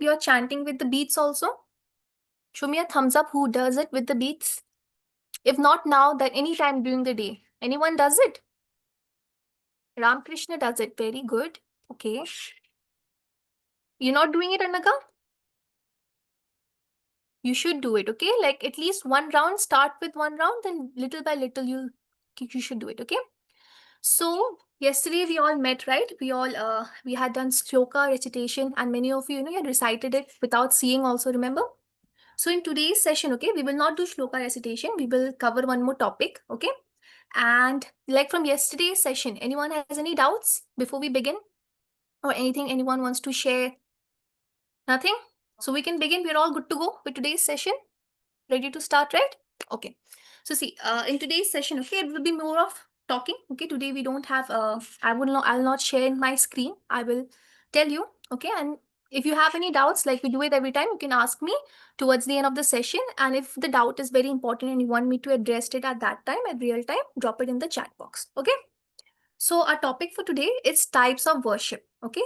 you're chanting with the beats also? Show me a thumbs up who does it with the beats. If not now, then anytime during the day. Anyone does it? Ram Krishna does it. Very good. Okay. You're not doing it, Anaga? You should do it, okay? Like at least one round, start with one round, then little by little you should do it, okay? So yesterday we all met, right? We had done shloka recitation, and many of you, you had recited it without seeing also, remember? So in today's session, okay, we will not do shloka recitation. We will cover one more topic, okay? And like from yesterday's session, anyone has any doubts before we begin? Or anything anyone wants to share? Nothing? So we can begin. We're all good to go with today's session. Ready to start, right? Okay. So see, in today's session, okay, it will be more of talking. Okay, today we don't have. I'll not share in my screen. I will tell you. Okay, and if you have any doubts, like we do it every time, you can ask me towards the end of the session. And if the doubt is very important and you want me to address it at that time, at real time, drop it in the chat box. Okay. So our topic for today is types of worship. Okay.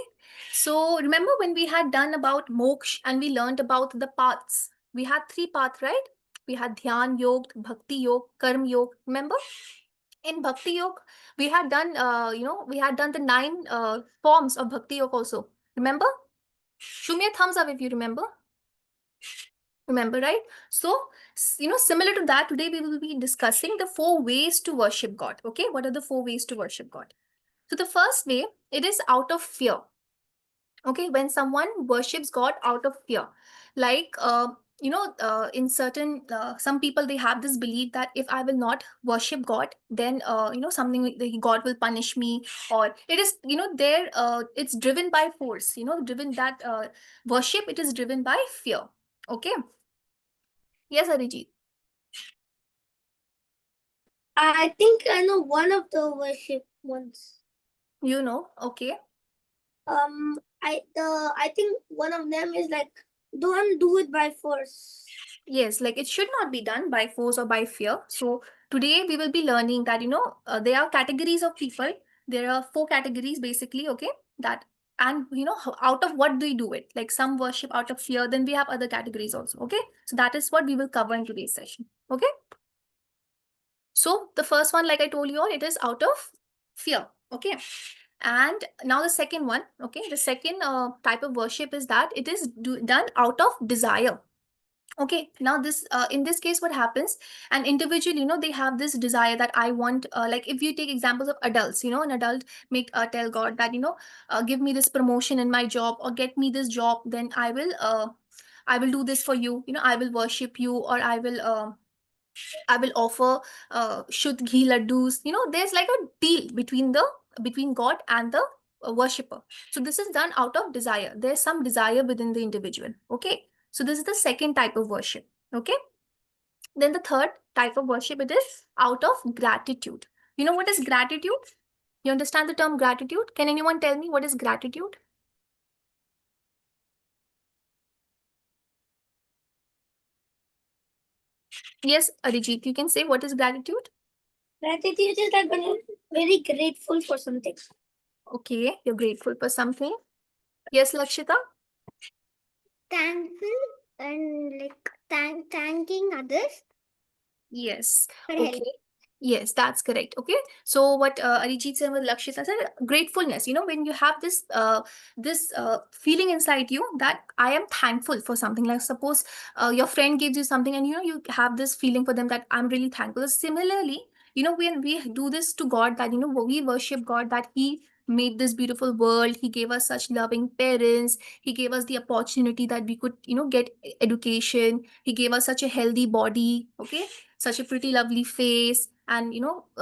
So remember when we had done about moksha and we learned about the paths. We had three paths, right? We had dhyan yoga, bhakti yoga, karma yoga. Remember? In bhakti yoga, we had done, we had done the 9 forms of bhakti yoga also. Remember? Show me a thumbs up if you remember. Remember, right? So, similar to that, today we will be discussing the 4 ways to worship God. Okay, what are the 4 ways to worship God? So the first way, it is out of fear. Okay, when someone worships God out of fear, like in certain some people they have this belief that if I will not worship God, then something like God will punish me, or it is there it's driven by force. Driven that worship, it is driven by fear. Okay. Yes, Arijit. I think I know one of the worship ones. Okay. I think one of them is like, don't do it by force. Yes, like it should not be done by force or by fear. So today we will be learning that there are categories of people. There are 4 categories basically. Okay, that, and out of what do you do it? Like some worship out of fear. Then we have other categories also. Okay, so that is what we will cover in today's session. Okay. So the first one, like I told you all, it is out of fear. Okay. And now the second one, okay, the second type of worship is that it is done out of desire. Okay, now this in this case, what happens? An individual, they have this desire that I want. Like if you take examples of adults, an adult make tell God that give me this promotion in my job or get me this job, then I will do this for you. I will worship you, or I will offer Shuddh ghee laddus. There's like a deal between God and the worshipper. So this is done out of desire. There's some desire within the individual. Okay. So this is the second type of worship. Okay. Then the third type of worship, it is out of gratitude. You know what is gratitude? You understand the term gratitude? Can anyone tell me what is gratitude? Yes, Arijit, you can say what is gratitude? Gratitude is like when you're very grateful for something. Okay, you're grateful for something. Yes, Lakshita? Thankful and like thanking others. Yes. For Okay. help. Yes, that's correct. Okay. So what Arijit said with Lakshita said, gratefulness. When you have this feeling inside you that I am thankful for something. Like suppose your friend gives you something, and you have this feeling for them that I'm really thankful. Similarly, when we do this to God, that we worship God, that He made this beautiful world, He gave us such loving parents, He gave us the opportunity that we could get education, He gave us such a healthy body. Okay, such a pretty lovely face, and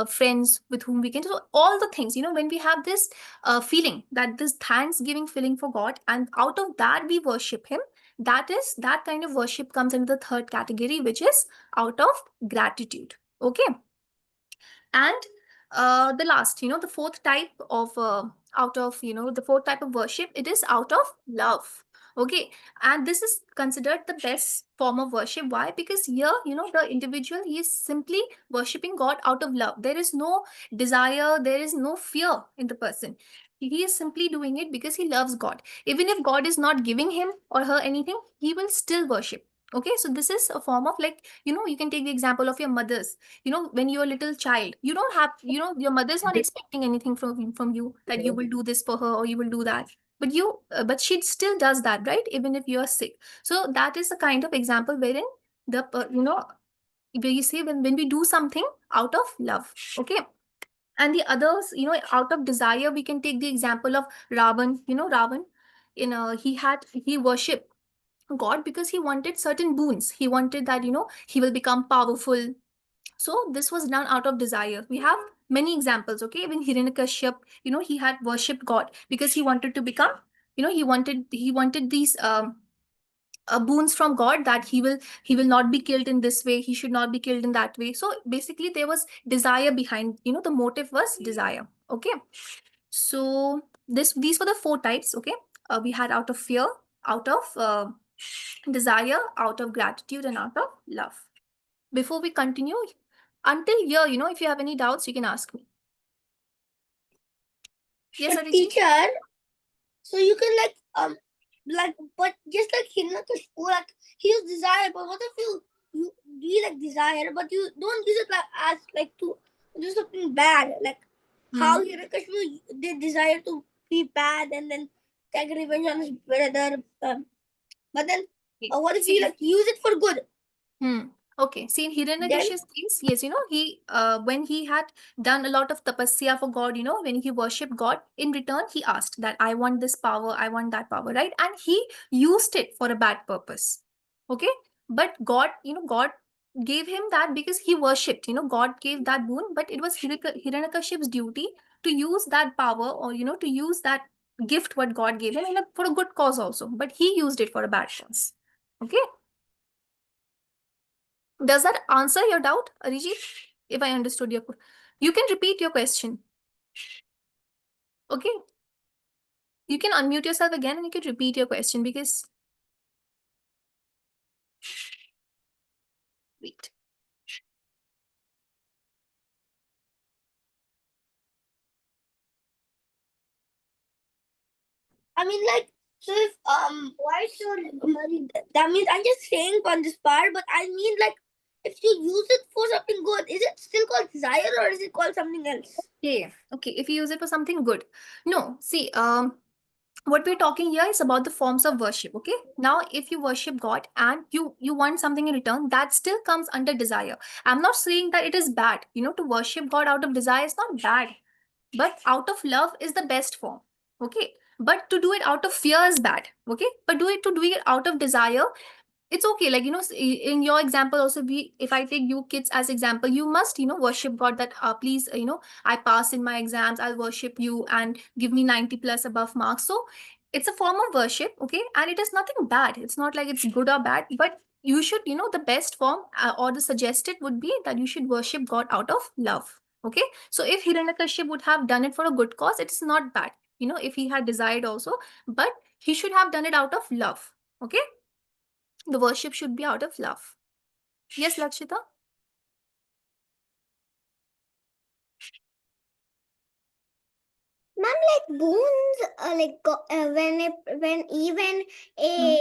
friends with whom we can, so all the things, when we have this feeling, that this thanksgiving feeling for God, and out of that we worship Him, that kind of worship comes into the third category, which is out of gratitude. Okay. And the last, the fourth type of out of the fourth type of worship, it is out of love. Okay. And this is considered the best form of worship. Why? Because here, the individual, he is simply worshiping God out of love. There is no desire, there is no fear in the person. He is simply doing it because he loves God. Even if God is not giving him or her anything, he will still worship. Okay, so this is a form of, like, you can take the example of your mothers. When you're a little child, you don't have, your mother is not expecting anything from you, that you will do this for her or you will do that. But she still does that, right? Even if you're sick. So that is a kind of example wherein where you say, when we do something out of love. Okay. And the others, out of desire, we can take the example of Ravan. Ravan, he worshipped God because he wanted certain boons. He wanted that, he will become powerful. So this was done out of desire. We have many examples. Okay, even Hiranyakashyap, he had worshipped God because he wanted to become, he wanted these boons from God, that he will not be killed in this way, he should not be killed in that way. So basically there was desire behind, the motive was desire. Okay. So these were the four types. Okay. We had out of fear, out of desire, out of gratitude, and out of love. Before we continue, until here, if you have any doubts, you can ask me. Yes, But Aditi? teacher, so you can but just like Hiranyakashipu, like he used desire, but what if you do like desire, but you don't use it like as like to do something bad, like how Hiranyakashipu did desire to be bad and then take revenge on his brother, but then what if you like use it for good? Okay. See, in Hiranyakashipu's case, yes, when he had done a lot of tapasya for God, when he worshipped God, in return, he asked that I want this power, I want that power, right? And he used it for a bad purpose. Okay. But God, God gave him that because he worshipped, God gave that boon, but it was Hiranyakashipu's duty to use that power, or, to use that gift what God gave him for a good cause also. But he used it for a bad cause. Okay. Does that answer your doubt, Arijit? If I understood you can repeat your question. Okay. You can unmute yourself again and you can repeat your question, because wait. I mean, like, so if why so that means I'm just saying on this part, but I mean like if you use it for something good, is it still called desire or is it called something else? Okay. If you use it for something good. No, see, what we're talking here is about the forms of worship. Okay. Now, if you worship God and you want something in return, that still comes under desire. I'm not saying that it is bad. To worship God out of desire is not bad. But out of love is the best form. Okay. But to do it out of fear is bad. Okay. But do it out of desire, it's okay. Like, in your example also, if I take you kids as example, you must, worship God, that please, I pass in my exams, I'll worship you and give me 90 plus above marks. So it's a form of worship. Okay. And it is nothing bad. It's not like it's good or bad, but you should, the best form, or the suggested would be that you should worship God out of love. Okay. So if Hiranyakashipu would have done it for a good cause, it's not bad, if he had desired also, but he should have done it out of love. Okay. The worship should be out of love. Yes, Lakshita? Ma'am, like boons, when even a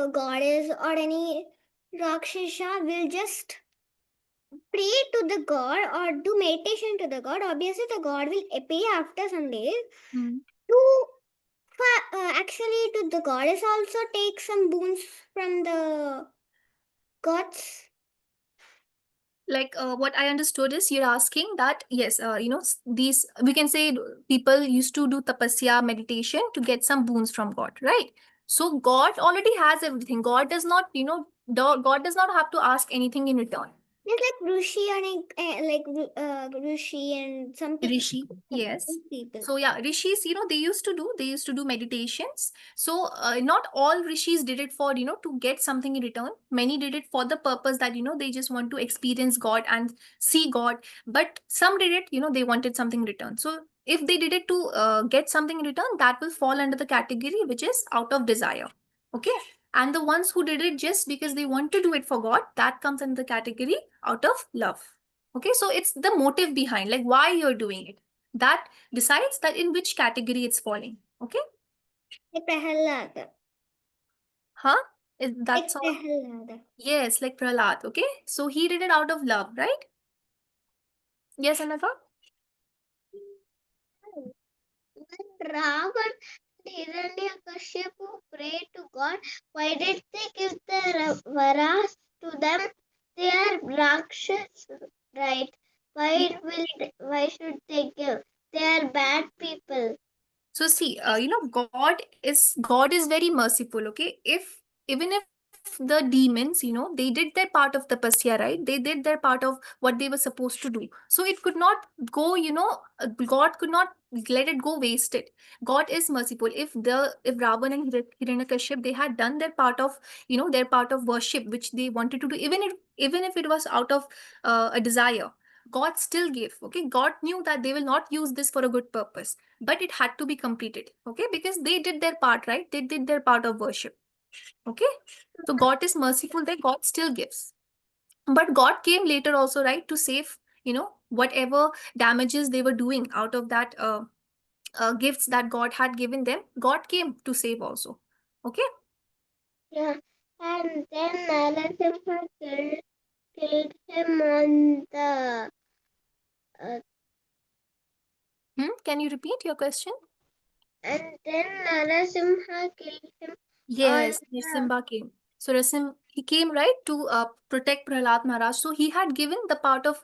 goddess or any rakshasa will just pray to the god or do meditation to the god, obviously the god will appear after some days to actually to the goddess also take some boons from the gods. Like, what I understood is you're asking that, yes, these, we can say, people used to do tapasya, meditation, to get some boons from God, right? So God already has everything. God does not, God does not have to ask anything in return. It's like Rishi and Rishi and some Rishi, yes. people. So yeah, rishis, they used to do meditations. So not all rishis did it for, to get something in return. Many did it for the purpose that, they just want to experience God and see God. But some did it, they wanted something in return. So if they did it to get something in return, that will fall under the category which is out of desire. Okay. And the ones who did it just because they want to do it for God, that comes in the category out of love. Okay. So it's the motive behind, like, why you're doing it. that decides that in which category it's falling. Okay? Prahlad. Huh? Like That's all? Prahlad. Yes, like Prahlad. Okay? So he did it out of love, right? Yes, Anaka? When Ravan and Hiranyakashipu prayed to God, why did they give the varas to them? They are Rakshas, right? Why should they give? They are bad people. So see, God is very merciful. Okay, if even if the demons, they did their part of tapasya, right? They did their part of what they were supposed to do. So it could not go. God could not let it go wasted. God is merciful. If Ravan and Hiranyakashyap, they had done their part of their part of worship which they wanted to do, even if it was out of a desire, God still gave. Okay, God knew that they will not use this for a good purpose, but it had to be completed. Okay, because they did their part, right? They did their part of worship. Okay, so God is merciful there. God still gives, but God came later also, right, to save whatever damages they were doing out of that gifts that God had given them. God came to save also. Okay. Yeah, and then Narasimha killed him on the. Can you repeat your question? And then Narasimha killed him on Yes, Nrsimha came. So he came, right, to protect Prahlad Maharaj. So he had given the part of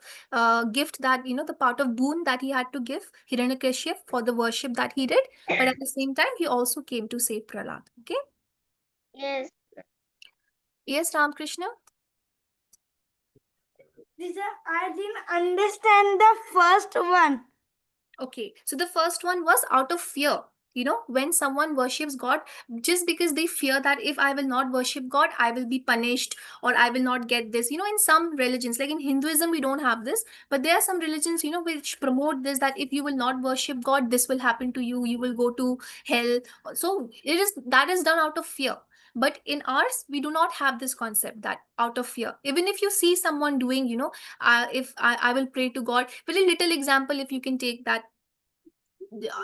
gift that the part of boon that he had to give Hiranyakashyap for the worship that he did. But at the same time, he also came to save Prahlad. Okay. Yes. Yes, Ramakrishna. I didn't understand the first one. Okay, so the first one was out of fear. When someone worships God, just because they fear that if I will not worship God, I will be punished or I will not get this. In some religions, like in Hinduism, we don't have this, but there are some religions, which promote this, that if you will not worship God, this will happen to you. You will go to hell. So that is done out of fear. But in ours, we do not have this concept that out of fear. Even if you see someone doing, if I will pray to God, very little example, if you can take that,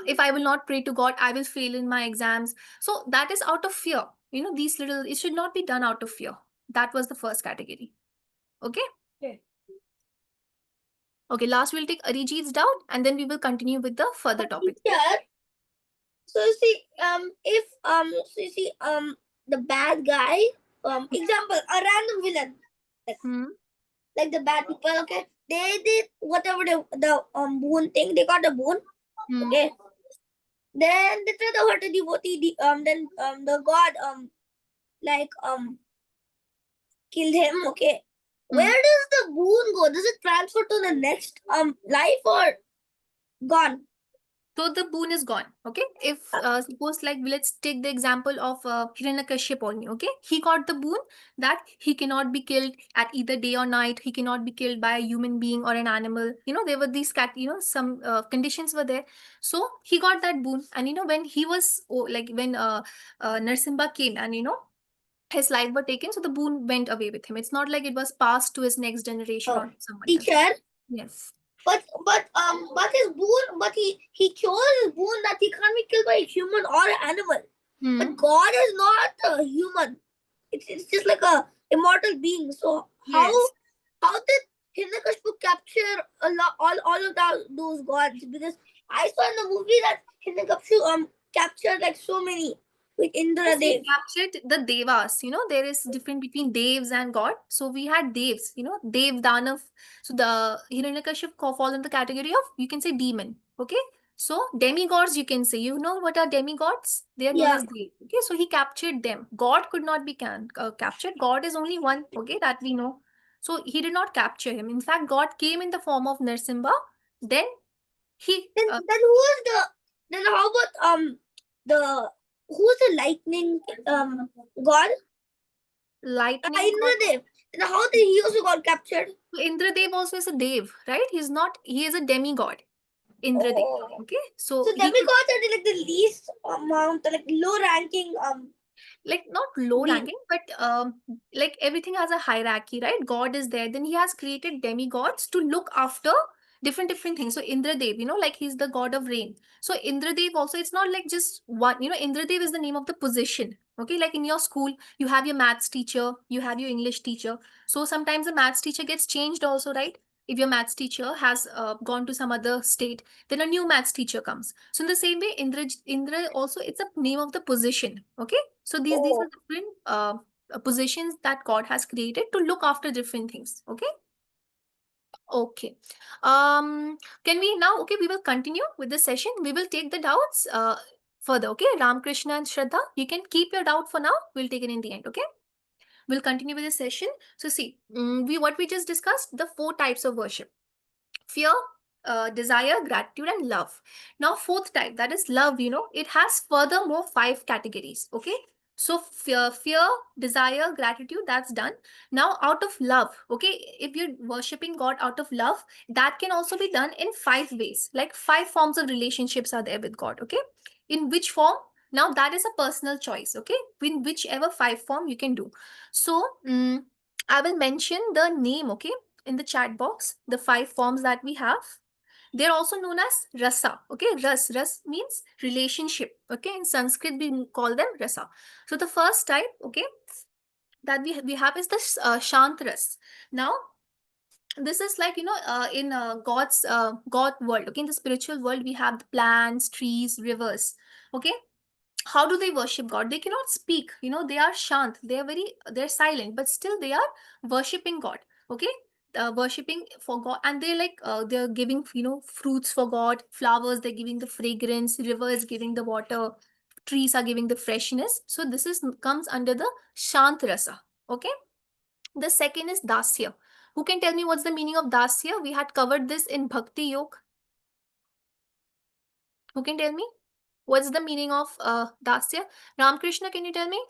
if I will not pray to God, I will fail in my exams. So that is out of fear. These little, it should not be done out of fear. That was the first category. Okay. Okay. Okay, last we'll take Arijit's doubt and then we will continue with the further topic. Yeah. So you see, if so you see, the bad guy, example, a random villain, like, Hmm. like the bad people, okay, they did whatever the boon thing, they got the boon, Hmm. okay. Then they tried to hurt the devotee, then the god like killed him, okay. Hmm. Where does the boon go? Does it transfer to the next life or gone? So the boon is gone. Okay. If suppose, like, let's take the example of Hiranyakashyap only. Okay. He got the boon that he cannot be killed at either day or night. He cannot be killed by a human being or an animal. There were these some conditions were there. So he got that boon. And when he was, like, when Narsimha came and his life were taken, so the boon went away with him. It's not like it was passed to his next generation or someone else. Teacher, Yes. but his boon, but he chose his boon that he can't be killed by a human or an animal. Hmm. But God is not a human. It's just like a immortal being. So Yes. how did Hiranyakashipu capture all of those gods? Because I saw in the movie that Hiranyakashipu captured like so many with Yes, he Indradev. captured the devas. There is difference between devs and god. So we had devs. Dev Danav. So the Hiranyakashipu falls in the category of, you can say, demon. Okay. So demigods, you can say. You know what are demigods? They are known Yeah. as dev. Okay. So he captured them. God could not be captured. God is only one. Okay, that we know. So he did not capture him. In fact, God came in the form of Narsimha. Then he Then who is the then how about the who's the lightning god? lightning god. Indradev. Then how did he also got captured? So Indradev also is a dev, right? He's not, he is a demigod. Indradev. Oh. Okay. So So he could, demigods are like the least amount, like low ranking like, not low being. ranking, but like everything has a hierarchy, right? God is there. Then he has created demigods to look after different things. So Indradev, like he's the god of rain. So Indradev also, it's not like just one, Indradev is the name of the position. Okay, like in your school, you have your maths teacher, you have your English teacher. So sometimes the maths teacher gets changed also, right? If your maths teacher has gone to some other state, then a new maths teacher comes. So in the same way, Indra also, it's a name of the position. Okay, so these are Oh. different positions that God has created to look after different things. Okay. Okay. Can we now, okay, we will continue with the session. We will take the doubts further. Okay. Ramakrishna and Shraddha, you can keep your doubt for now. We'll take it in the end. Okay. We'll continue with the session. So see, what we just discussed, the 4 types of worship: fear, desire, gratitude, and love. Now, fourth type, that is love, it has furthermore 5 categories. Okay. So fear, desire, gratitude, that's done. Now, out of love, okay, if you're worshiping God out of love, that can also be done in 5 ways. Like 5 forms of relationships are there with God. Okay. In which form? Now, that is a personal choice. Okay. In whichever 5 form you can do. So, I will mention the name, okay, in the chat box, the 5 forms that we have. They're also known as rasa. Okay, ras means relationship. Okay, in Sanskrit we call them rasa. So the first type, okay, that we have is the shant ras. Now this is like, in God's God world. Okay, in the spiritual world we have the plants, trees, rivers. Okay, how do they worship God? They cannot speak, they are shant, they're silent, but still they are worshiping God. Okay, worshiping for God, and they're like, they're giving, fruits for God, flowers, they're giving the fragrance, rivers giving the water, trees are giving the freshness. So this is comes under the shant rasa. Okay, the second is dasya. Who can tell me what's the meaning of dasya? We had covered this in Bhakti Yoga. Who can tell me what's the meaning of dasya? Ramakrishna, can you tell me?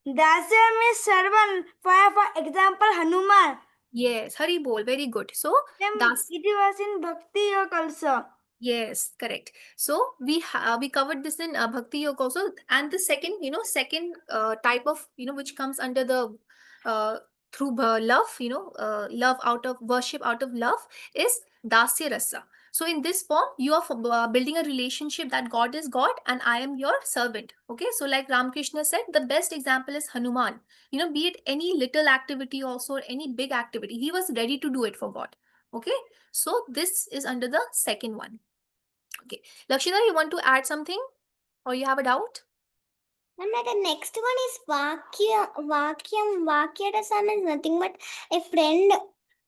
Dasya means servant. For example, Hanuman. Yes, Hari Bol, very good. So, Then Das, it was in Bhakti Yoga also. yes, correct. So we covered this in Bhakti Yoga also, and the second, second type of, which comes under the uh, through love, love out of worship out of love, is Dasya Rasa. So in this form, you are building a relationship that God is God and I am your servant. Okay, so like Ramakrishna said, the best example is Hanuman. Be it any little activity also or any big activity, he was ready to do it for God. Okay, so this is under the second one. Okay. Lakshita, you want to add something or you have a doubt? And the next one is Vakya. Vakya Rasa means nothing but a friend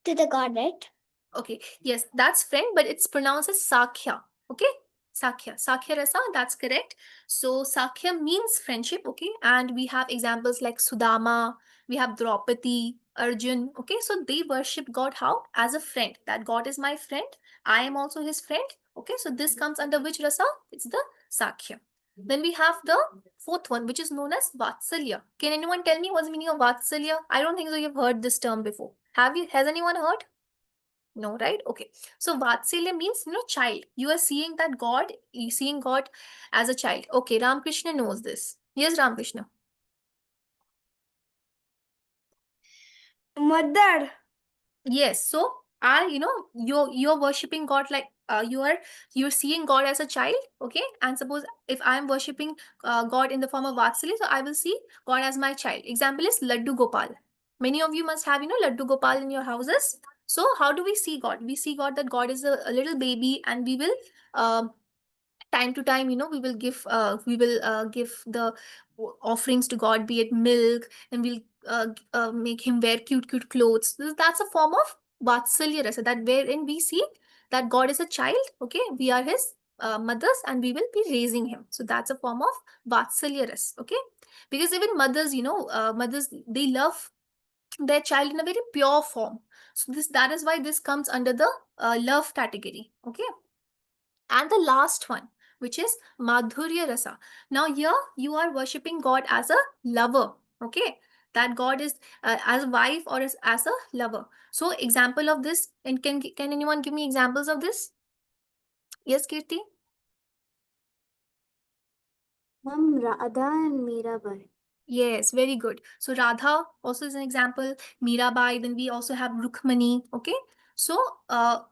to the god, right? Okay. Yes, that's friend, but it's pronounced as Sakhya. Okay. Sakhya. Sakhya Rasa, that's correct. So Sakhya means friendship. Okay. And we have examples like Sudama, we have Draupadi, Arjun. Okay. So they worship God how? As a friend. That God is my friend. I am also his friend. Okay. So this comes under which Rasa? It's the Sakhya. Then we have the fourth one, which is known as Vatsalya. Can anyone tell me what's the meaning of Vatsalya? I don't think so. You've heard this term before. Have you? Has anyone heard? No, right? Okay. So Vatsalya means, child. You are seeing that God, you seeing God as a child. Okay, Ramakrishna knows this. Yes, Ramakrishna. Mother. Yes. So you're worshiping God like you're seeing God as a child. Okay. And suppose if I'm worshiping God in the form of Vatsalya, so I will see God as my child. Example is Laddu Gopal. Many of you must have, Laddu Gopal in your houses. So how do we see God? We see God that God is a little baby, and we will um time to time, we will give the offerings to God, be it milk, and we'll make him wear cute clothes. That's a form of vatsalya rasa, that wherein we see that God is a child. Okay, we are his mothers, and we will be raising him. So that's a form of vatsalya rasa. Okay, because even mothers, mothers, they love their child in a very pure form. So that is why this comes under the love category. Okay, and the last one, which is madhurya rasa. Now here you are worshipping God as a lover. Okay, that God is as a wife or as a lover. So example of this, and can anyone give me examples of this? Yes, Kirti. Mom, Radha and Mirabai. Yes, very good. So Radha also is an example, Mirabai, then we also have Rukmani. Okay. So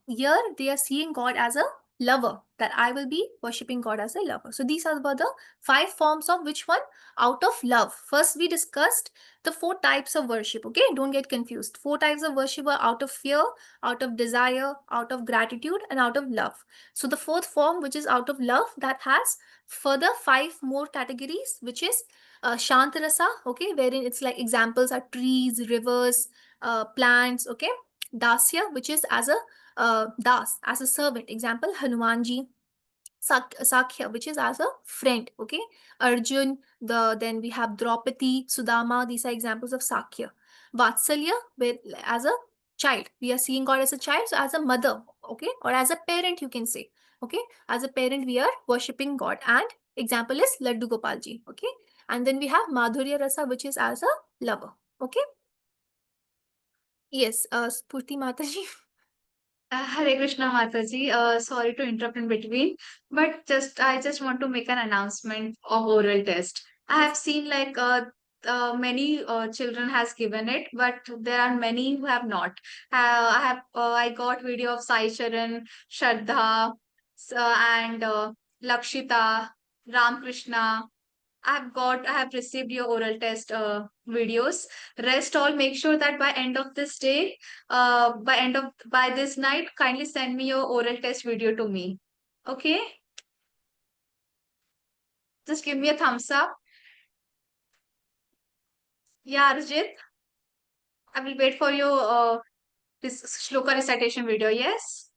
here they are seeing God as a lover, that I will be worshipping God as a lover. So these are the five forms of which one? Out of love. First, we discussed the four types of worship. Okay. Don't get confused. Four types of worship are out of fear, out of desire, out of gratitude, and out of love. So the fourth form, which is out of love, that has further five more categories, which is Shantarasa, okay, wherein it's like examples are trees, rivers, plants, okay. Dasya, which is as a das, as a servant. Example, Hanumanji. Sakhya, which is as a friend, okay. Arjun, then we have Draupadi, Sudama. These are examples of Sakhya. Vatsalya, where as a child, we are seeing God as a child, so as a mother, okay, or as a parent, you can say, okay. As a parent, we are worshipping God, and example is Laddu Gopalji, okay. And then we have Madhurya Rasa, which is as a lover, okay. Yes, Spurti Mataji. Hare Krishna Mataji. Sorry to interrupt in between, but just I just want to make an announcement of oral test. I have seen like many children has given it, but there are many who have not. I got video of Sai Charan, Shraddha, and Lakshita, Ram Krishna. I have received your oral test videos. Rest all, make sure that by end of this day, by this night, kindly send me your oral test video to me. Okay? Just give me a thumbs up. Yeah, Arjit, I will wait for your this shloka recitation video. Yes?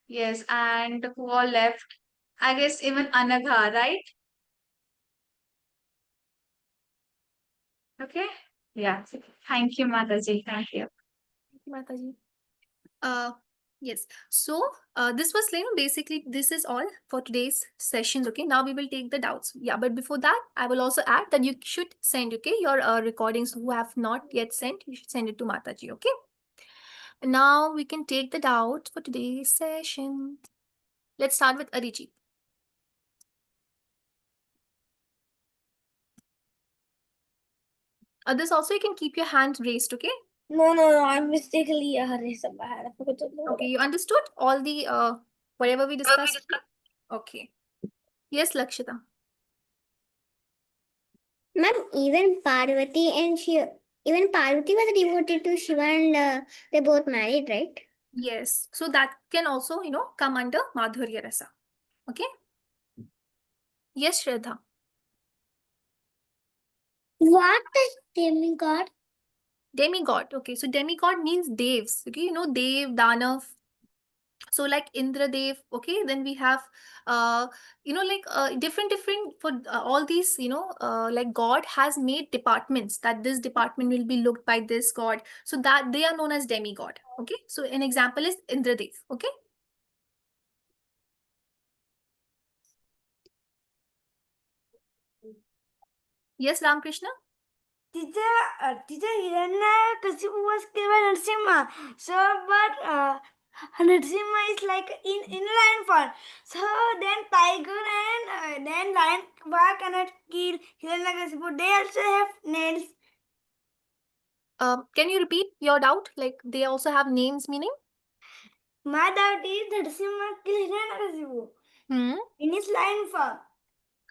Yes, and who all left? I guess even Anagha, right? Okay? Yeah. Thank you, Mataji. Thank you. Thank you, Mataji. Uh, yes. So this was basically this is all for today's sessions. Okay. Now we will take the doubts. Yeah, but before that, I will also add that you should send your recordings who have not yet sent. You should send it to Mataji. Okay. Now we can take the doubts for today's session. Let's start with Arijit. Others also, you can keep your hands raised. Okay. No. I mistakenly raised up my hand. I forgot to lower Okay. it. You understood all the whatever we discussed. Okay. Yes, Lakshita. Ma'am, even Parvati was devoted to Shiva and they both married, right? Yes. So that can also, come under Madhurya Rasa. Okay. Yes, Shraddha. What is demigod? Demigod. Okay. So demigod means devs. Okay. Dev, Danav. So like Indra Dev. Okay. Then we have, different for all these, like God has made departments, that this department will be looked by this God. So that they are known as demigod. Okay. So an example is Indra Dev. Okay. Yes, Ramakrishna. Teacher Hiranyakashipu was killed by Narasimha. So, but Narasimha is like in lion form. So then tiger and then lion cannot kill Hiranyakashipu. They also have nails. Can you repeat your doubt? Like they also have names, meaning? My doubt is Narasimha killed Hiranyakashipu Hmm. in his lion form.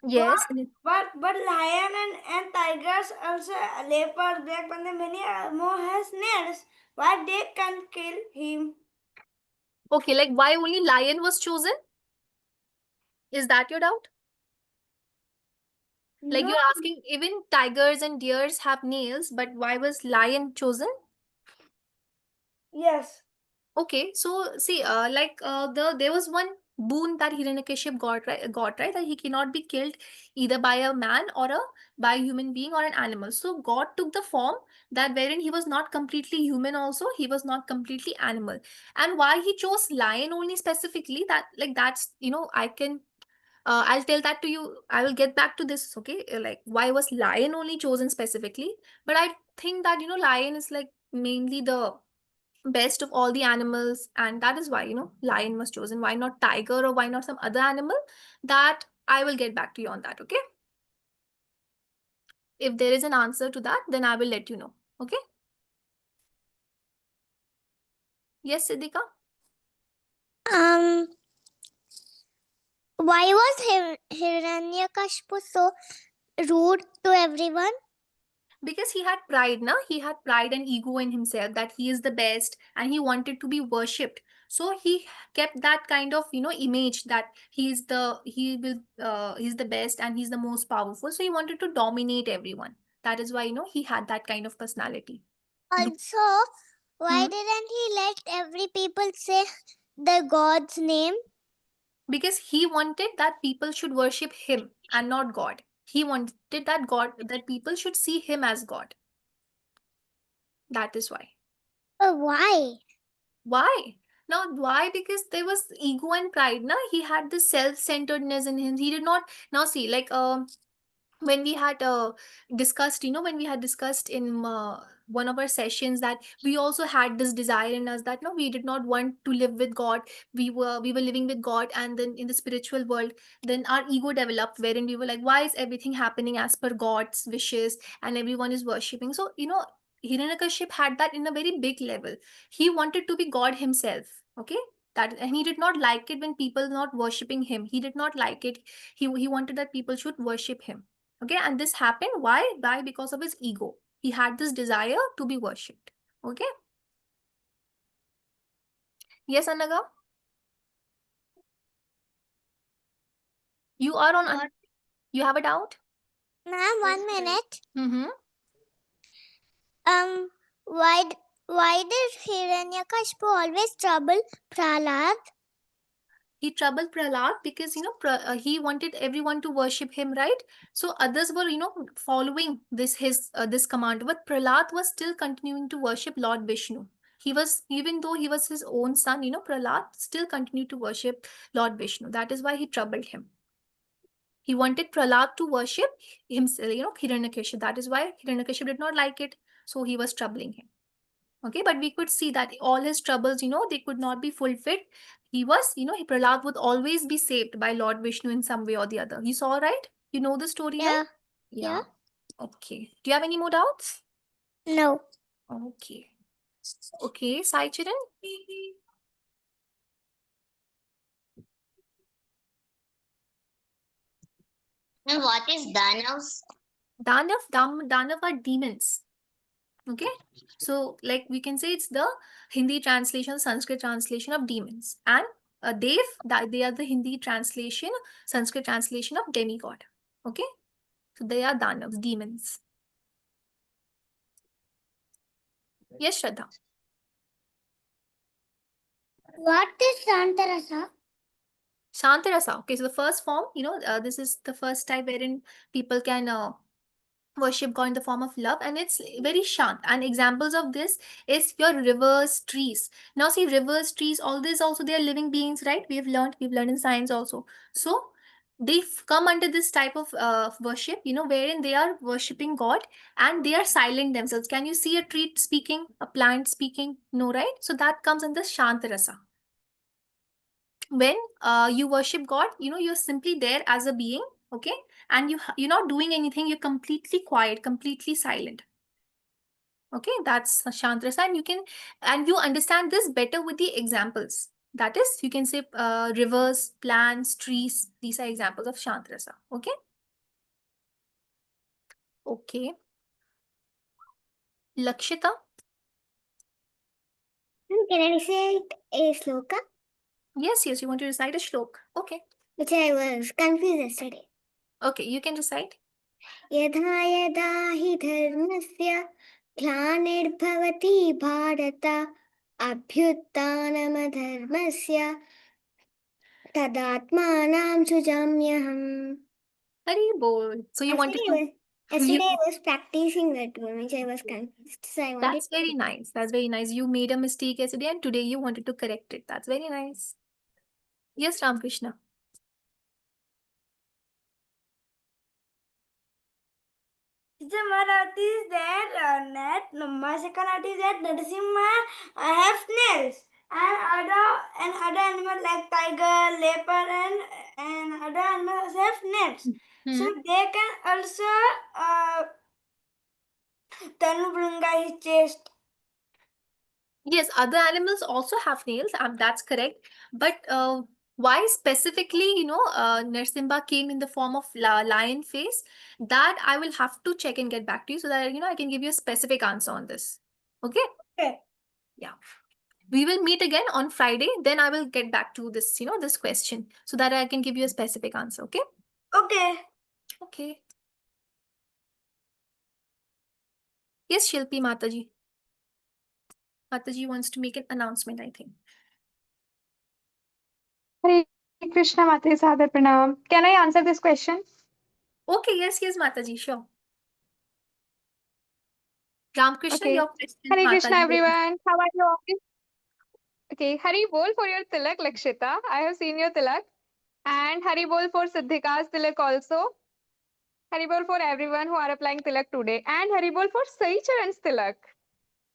Yes. But lion and tigers also leopard, black panther, many more has nails. Why they can't kill him? Okay, like why only lion was chosen? Is that your doubt? Like No. you're asking, even tigers and deers have nails, but why was lion chosen? Yes. Okay, so see, there was one boon that Hiranyakashipu got right, that he cannot be killed either by a man or by a human being or an animal. So God took the form that wherein he was not completely human, also he was not completely animal. And why he chose lion only specifically, that's I can I'll tell that to you. I will get back to this, okay? Like, why was lion only chosen specifically? But I think that, lion is like mainly the best of all the animals, and that is why, lion was chosen. Why not tiger or why not some other animal? That I will get back to you on that, okay? If there is an answer to that, then I will let you know. Okay? Yes, Siddhika? Um, why was Hiranyakashipu so rude to everyone? Because he had pride, na? He had pride and ego in himself that he is the best and he wanted to be worshipped. So he kept that kind of, image that he's the best and he's the most powerful. So he wanted to dominate everyone. That is why, he had that kind of personality. Also, why Hmm. didn't he let every people say the god's name? Because he wanted that people should worship him and not God. He wanted that people should see him as God. That is why. Why? Why? Now, why? Because there was ego and pride. Na, he had this self-centeredness in him. He did not. Now, see, like when we had discussed, when we had discussed in one of our sessions that we also had this desire in us that no, we did not want to live with God. We were living with God, and then in the spiritual world, then our ego developed, wherein we were like, why is everything happening as per God's wishes, and everyone is worshipping? So Hiranyakashipu had that in a very big level. He wanted to be God himself. Okay, that, and he did not like it when people not worshipping him. He did not like it. He wanted that people should worship him. Okay, and this happened. Why? Because of his ego. He had this desire to be worshipped. Okay. Yes, Anaga? You are on. What? You have a doubt? Ma'am, 1 minute. Mm-hmm. Um, why why did Hiranyakashipu always trouble Prahlad? He troubled Prahlad because he wanted everyone to worship him, right? So others were following this command, but Prahlad was still continuing to worship Lord Vishnu. He was, even though he was his own son, Prahlad still continued to worship Lord Vishnu. That is why he troubled him. He wanted Prahlad to worship himself, Hiranyakashipu. That is why Hiranyakashipu did not like it. So he was troubling him. Okay, but we could see that all his troubles, they could not be fulfilled. He was, Prahlad would always be saved by Lord Vishnu in some way or the other. You saw, right? You know the story, Yeah. right? Yeah. Okay. Do you have any more doubts? No. Okay. Okay, Sai Chiran? And what is Danavs? Danav are demons. Okay, so like we can say it's the Hindi translation, Sanskrit translation of demons, and Dev, that they are the Hindi translation, Sanskrit translation of demigod. Okay, so they are Danavs, demons. Yes, Shraddha. What is Santarasa? Shantarasa. Okay, so the first form, this is the first type wherein people can worship God in the form of love, and it's very shant. And examples of this is your rivers, trees. Now see, rivers, trees, all this also they are living beings, right? We've learned in science also. So they come under this type of worship, wherein they are worshipping God and they are silent themselves. Can you see a tree speaking, a plant speaking? No, right? So that comes under Shantarasa. When you worship God, you're simply there as a being, okay, and you're not doing anything. You're completely quiet, completely silent. Okay, that's Shantrasa, and you understand this better with the examples. That is, you can say rivers, plants, trees. These are examples of Shantrasa. Okay. Okay. Lakshita. Can I recite a sloka? Yes, you want to recite a shlok. Okay. Which I was confused yesterday. Okay, you can recite. यथा यदा हि धर्मस्य ग्लानिर्भवति Bharat अभ्युत्थानमधर्मस्य तदात्मानं सृजाम्यहम्. Hari bol. So you wanted to. Yesterday You, I was practicing that one, which I was confused. So I wanted that's very nice. That's very nice. You made a mistake yesterday and today you wanted to correct it. That's very nice. Yes, Ramkrishna. The Marathi is that my second art is that Narasimha have snails and other animals like tiger, leopard and other animals have snails. So Hmm. they can also Tanubringa his chest. Yes, other animals also have nails. That's correct. But why specifically, Narsimha came in the form of lion face? That I will have to check and get back to you so that I can give you a specific answer on this. Okay? Okay. Yeah. We will meet again on Friday. Then I will get back to this, this question so that I can give you a specific answer. Okay? Okay. Okay. Yes, Shilpi Mataji. Mataji wants to make an announcement, I think. Hare Krishna Mate Sadar Pranam. Can I answer this question? Okay, yes, Mataji, sure. Ramakrishna, Okay. your question, Hare Krishna Mataji. everyone. How are you all? Okay. Hari Bol for your tilak, Lakshita. I have seen your tilak. And Hari Bol for Siddhika's tilak also. Hari Bol for everyone who are applying tilak today. And Hari Bol for Sahi Charan's tilak.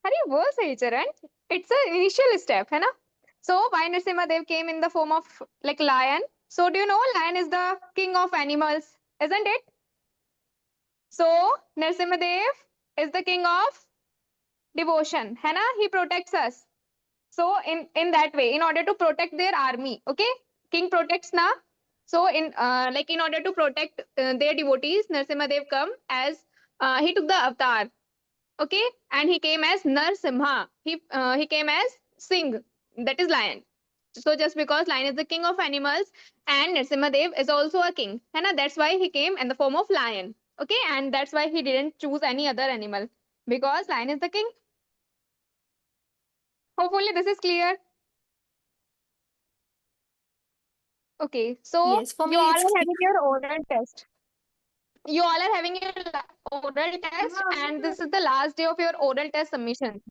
Hari Bol Sahi Charan. It's an initial step, है ना? So why Nrsimha Dev came in the form of like lion? So do you know lion is the king of animals, isn't it? So Nrsimha Dev is the king of devotion, है ना? He protects us. So in that way, in order to protect their army, okay, king protects na. So in order to protect their devotees, Narsimha Dev come as he took the avatar, okay, and he came as Narsimha. He came as Singh, that is lion. So just because lion is the king of animals and Narsimha Dev is also a king, है ना? That's why he came in the form of lion, okay, and that's why he didn't choose any other animal because lion is the king. Hopefully this is clear. Okay, so Yes, for you me all it's are clear. having your oral test. You all are having your oral test, and this is the last day of your oral test submission.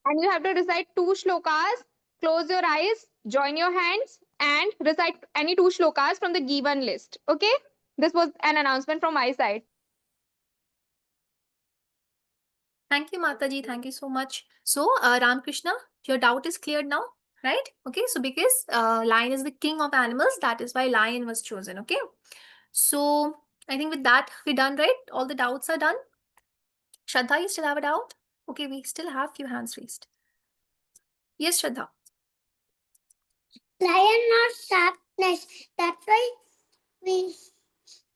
And you have to recite two shlokas, close your eyes, join your hands, and recite any two shlokas from the given list. Okay? This was an announcement from my side. Thank you, Mataji. Thank you so much. So, Ramakrishna, your doubt is cleared now, right? Okay, so because lion is the king of animals, that is why lion was chosen. Okay, so I think with that we're done, right? All the doubts are done. Shraddha, you still have a doubt? Okay, we still have few hands raised. Yes, Shraddha. Lion or sharpness. That's why we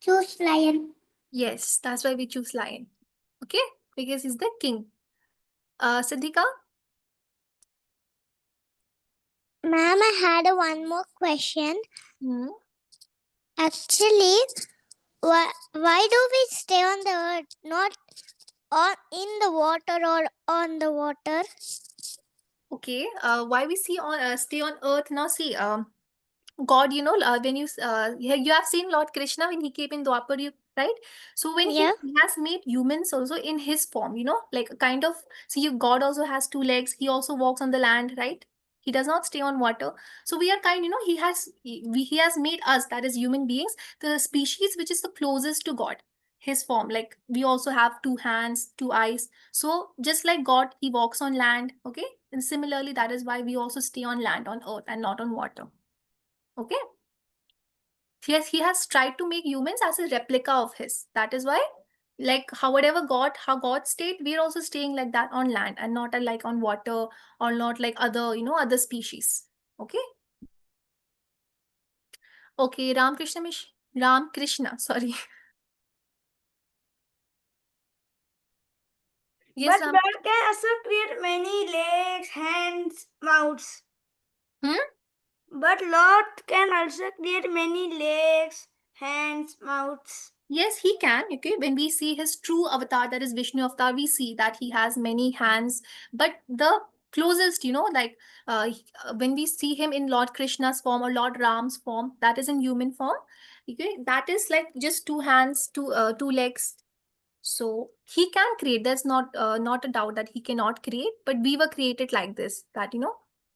choose lion. Yes, that's why we choose lion. Okay, because he's the king. Siddhika? Ma'am, I had one more question. Hmm. Actually, why do we stay on the earth, not in the water or on the water? Okay, why we stay on earth now? See, God, when you have seen Lord Krishna when he came in Dwapar, right? So when Yeah. he has made humans also in his form, like a kind of, see, God also has two legs. He also walks on the land, right? He does not stay on water. So we are he has made us, that is human beings, the species which is the closest to God, his form. Like we also have two hands, two eyes. So just like God, he walks on land, okay? And similarly, that is why we also stay on land, on earth, and not on water. Okay. He has tried to make humans as a replica of his. That is why, like how God stayed, we're also staying like that on land and not like on water or not like other species. Okay. Okay, Ram Krishna, sorry. Yes, But Ram. bird can also create many legs, hands, mouths. Hmm? But Lord can also create many legs, hands, mouths. Yes, he can. Okay, when we see his true avatar, that is Vishnu avatar, we see that he has many hands. But the closest, like when we see him in Lord Krishna's form or Lord Ram's form, that is in human form. Okay, that is like just two hands, two legs. So he can create. There's not a doubt that he cannot create. But we were created like this.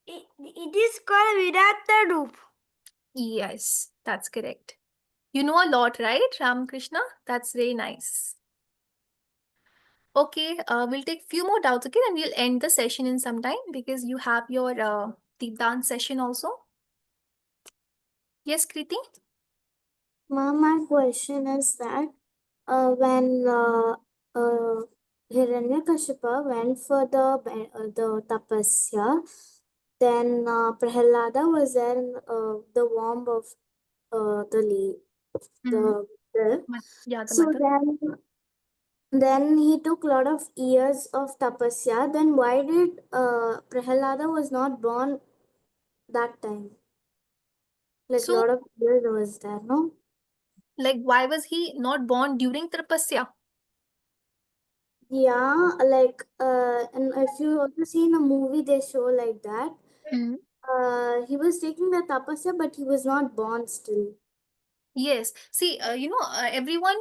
It is called Virata Roop. Yes, that's correct. You know a lot, right, Ramakrishna? That's very nice. Okay, we'll take few more doubts, okay, and we'll end the session in some time because you have your deep dance session also. Yes, Kriti? Ma'am, my question is that when Hiranyakashipa went for the tapasya. Then Prahalada was there in the womb of the Hmm. the Yeah, the so mother. then he took a lot of years of tapasya. Then why did Prahalada was not born that time? Like a So, lot of years was there, no? like, why was he not born during Tripasya? Yeah, like and if you also see in the movie, they show like that. Hmm. He was taking the tapasya, but he was not born still. Yes. See, everyone,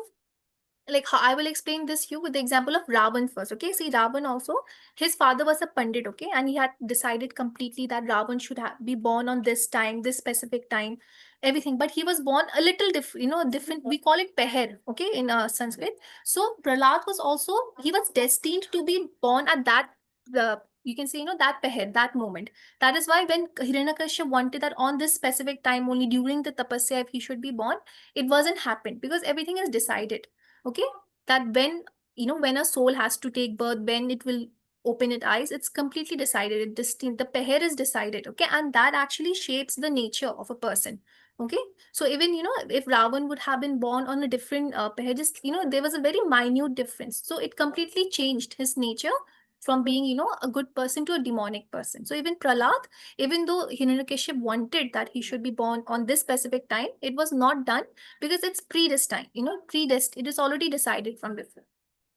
like how I will explain this you with the example of Ravan first. Okay, see, Ravan also, his father was a pandit. Okay, and he had decided completely that Ravan should be born on this time, this specific time, everything. But he was born a little different. Different. We call it peher. Okay, in Sanskrit. So Prahlad was also, he was destined to be born at that. The you can say that peher, that moment. That is why when Hiranyakashipu wanted that on this specific time only during the tapasya if he should be born, it wasn't happened because everything is decided. Okay, that when when a soul has to take birth, when it will open its eyes, it's completely decided, it distinct, the peher is decided. Okay, and that actually shapes the nature of a person. Okay, so even if Ravan would have been born on a different peher, just there was a very minute difference, so it completely changed his nature from being a good person to a demonic person. So even Prahlad, even though Hiranyakashipu wanted that he should be born on this specific time, it was not done because it's predestined, it is already decided from before.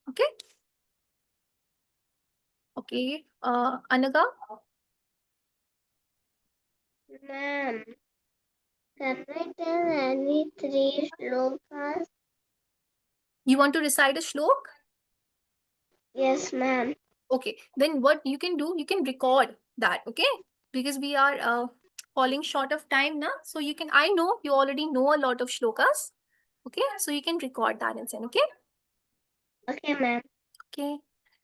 Okay. Okay, Anaga, Ma'am, can I tell any three shlokas? you want to recite a shlok? Yes, ma'am. Okay, then what you can do, you can record that. Okay, because we are falling short of time now, so you can, I know you already know a lot of shlokas. Okay, so you can record that and send. Okay. Okay, ma'am. Okay.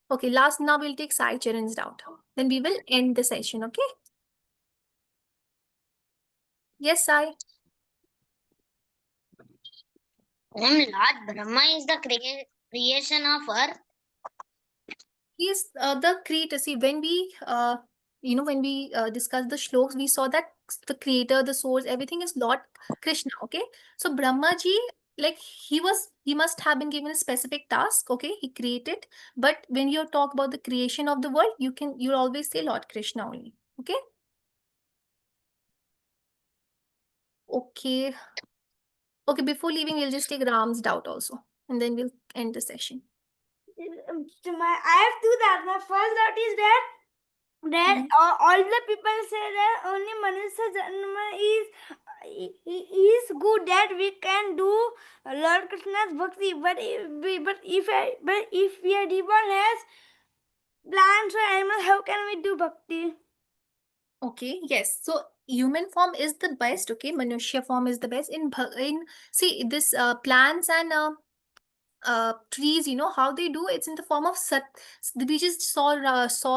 Okay, last now we'll take Sai Charan's doubt, then we will end the session. Okay. Yes, Sai. Lord Brahma is the creation of earth. He's the creator. See, when we when we discussed the shloks, we saw that the creator, the source, everything is Lord Krishna. Okay, so Brahma ji, like he must have been given a specific task. Okay, he created. But when you talk about the creation of the world, you always say Lord Krishna only. Okay. Okay. Okay. Before leaving, we'll just take Ram's doubt also, and then we'll end the session. I have two doubts. My first doubt is that Mhm. all the people say that only Manushya Janma is good, that we can do Lord Krishna's bhakti, but if we are reborn as plants or animals, how can we do bhakti? Okay, yes. So human form is the best. Okay, Manushya form is the best. In see this plants and trees, how they do, it's in the form of sat. We just saw,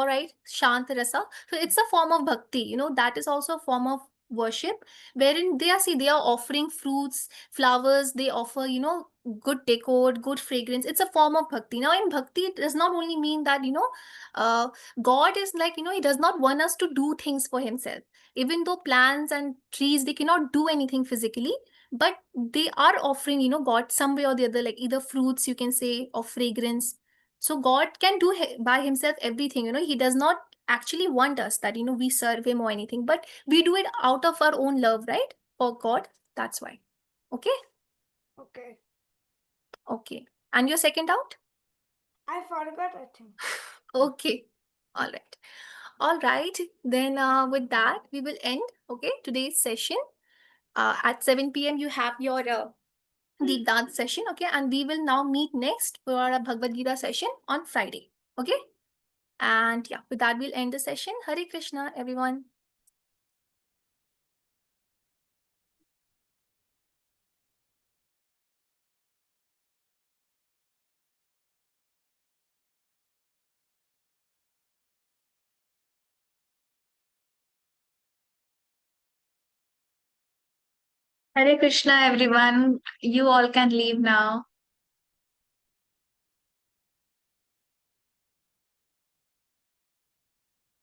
right, shant rasa. So it's a form of bhakti, that is also a form of worship, wherein they are offering fruits, flowers, they offer good decor, good fragrance. It's a form of bhakti. Now in bhakti, it does not only mean that uh God is like, he does not want us to do things for himself. Even though plants and trees, they cannot do anything physically, but they are offering God some way or the other, like either fruits, you can say, or fragrance. So God can do by himself everything. He does not actually want us that we serve him or anything, but we do it out of our own love, right, for God. That's why. Okay. Okay, Okay, and your second out? I forgot, I think. Okay, all right. All right, then with that we will end, okay, today's session. At 7 p.m you have your deep dance session. Okay, and we will now meet next for our Bhagavad Gita session on Friday. Okay, and yeah, with that we'll end the session. Hare Krishna, everyone. Hare Krishna, everyone. You all can leave now.